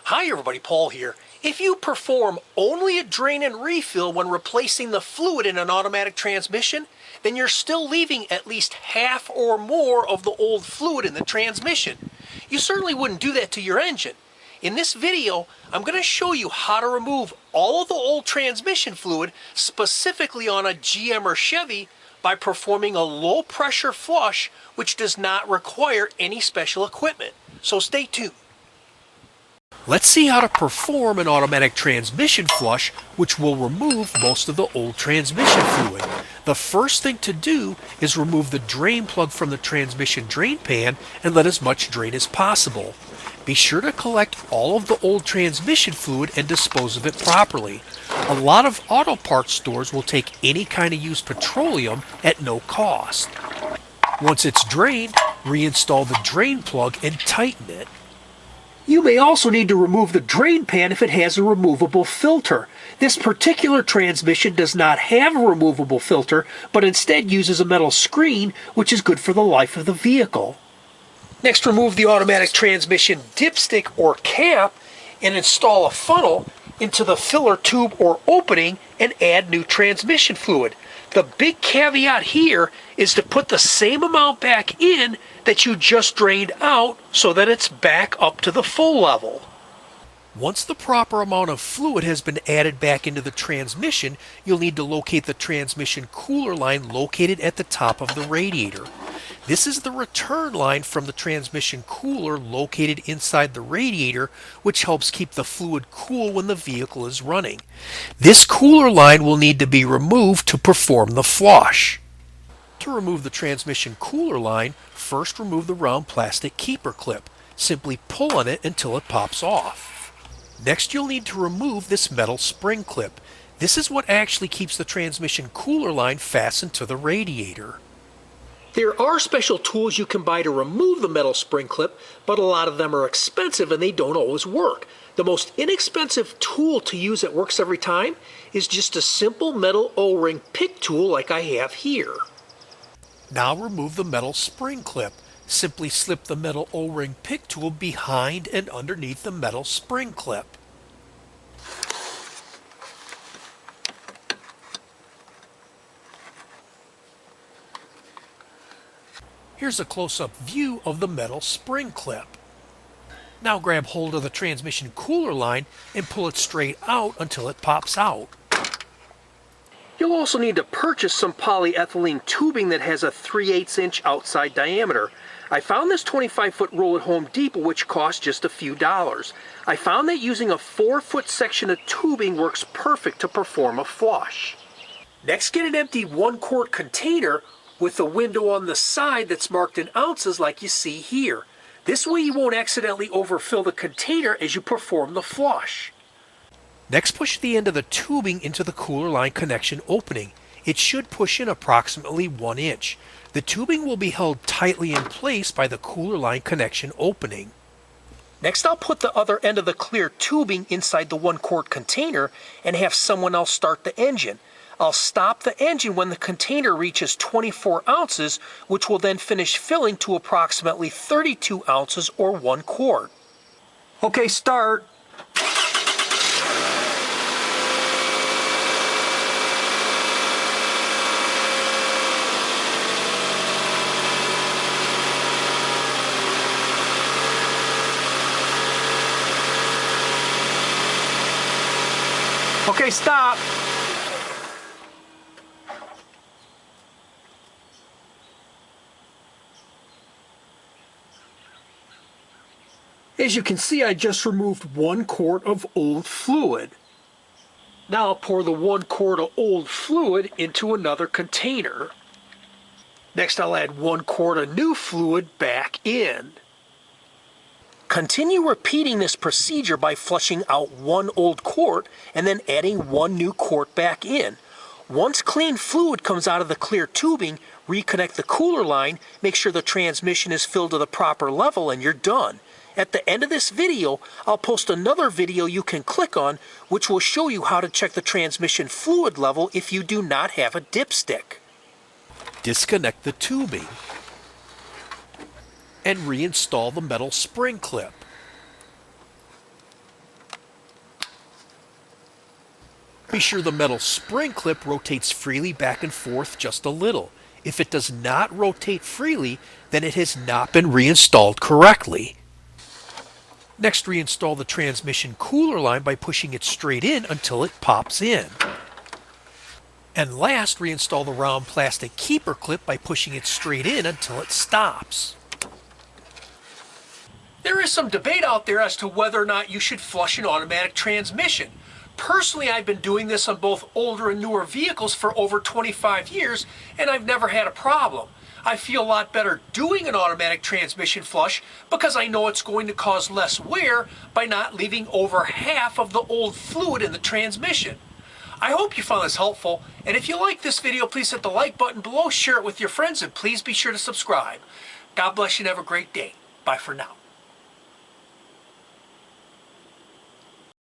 Hi everybody, Paul here. If you perform only a drain and refill when replacing the fluid in an automatic transmission, then you're still leaving at least half or more of the old fluid in the transmission. You certainly wouldn't do that to your engine. In this video, I'm going to show you how to remove all of the old transmission fluid, specifically on a GM or Chevy, by performing a low pressure flush, which does not require any special equipment. So stay tuned. Let's see how to perform an automatic transmission flush, which will remove most of the old transmission fluid. The first thing to do is remove the drain plug from the transmission drain pan and let as much drain as possible. Be sure to collect all of the old transmission fluid and dispose of it properly. A lot of auto parts stores will take any kind of used petroleum at no cost. Once it's drained, reinstall the drain plug and tighten it. You may also need to remove the drain pan if it has a removable filter. This particular transmission does not have a removable filter, but instead uses a metal screen, which is good for the life of the vehicle. Next, remove the automatic transmission dipstick or cap and install a funnel into the filler tube or opening and add new transmission fluid. The big caveat here is to put the same amount back in that you just drained out so that it's back up to the full level. Once the proper amount of fluid has been added back into the transmission, you'll need to locate the transmission cooler line located at the top of the radiator. This is the return line from the transmission cooler located inside the radiator, which helps keep the fluid cool when the vehicle is running. This cooler line will need to be removed to perform the flush. To remove the transmission cooler line, first remove the round plastic keeper clip. Simply pull on it until it pops off. Next, you'll need to remove this metal spring clip. This is what actually keeps the transmission cooler line fastened to the radiator. There are special tools you can buy to remove the metal spring clip, but a lot of them are expensive and they don't always work. The most inexpensive tool to use that works every time is just a simple metal O-ring pick tool like I have here. Now remove the metal spring clip. Simply slip the metal O-ring pick tool behind and underneath the metal spring clip. Here's a close-up view of the metal spring clip. Now grab hold of the transmission cooler line and pull it straight out until it pops out. You'll also need to purchase some polyethylene tubing that has a 3/8 inch outside diameter. I found this 25-foot roll at Home Depot, which cost just a few dollars. I found that using a 4-foot section of tubing works perfect to perform a flush. Next, get an empty 1-quart container with a window on the side that's marked in ounces like you see here. This way you won't accidentally overfill the container as you perform the flush. Next, push the end of the tubing into the cooler line connection opening. It should push in approximately 1 inch. The tubing will be held tightly in place by the cooler line connection opening. Next, I'll put the other end of the clear tubing inside the 1-quart container and have someone else start the engine. I'll stop the engine when the container reaches 24 ounces, which will then finish filling to approximately 32 ounces or 1 quart. Okay, start. Okay, stop. As you can see, I just removed 1 quart of old fluid. Now I'll pour the 1 quart of old fluid into another container. Next, I'll add 1 quart of new fluid back in. Continue repeating this procedure by flushing out 1 old quart and then adding 1 new quart back in. Once clean fluid comes out of the clear tubing, reconnect the cooler line, make sure the transmission is filled to the proper level, and you're done. At the end of this video, I'll post another video you can click on, which will show you how to check the transmission fluid level if you do not have a dipstick. Disconnect the tubing and reinstall the metal spring clip. Be sure the metal spring clip rotates freely back and forth just a little. If it does not rotate freely, then it has not been reinstalled correctly. Next, reinstall the transmission cooler line by pushing it straight in until it pops in. And last, reinstall the round plastic keeper clip by pushing it straight in until it stops. There is some debate out there as to whether or not you should flush an automatic transmission. Personally, I've been doing this on both older and newer vehicles for over 25 years, and I've never had a problem. I feel a lot better doing an automatic transmission flush because I know it's going to cause less wear by not leaving over half of the old fluid in the transmission. I hope you found this helpful, and if you like this video, please hit the like button below, share it with your friends, and please be sure to subscribe. God bless you and have a great day. Bye for now.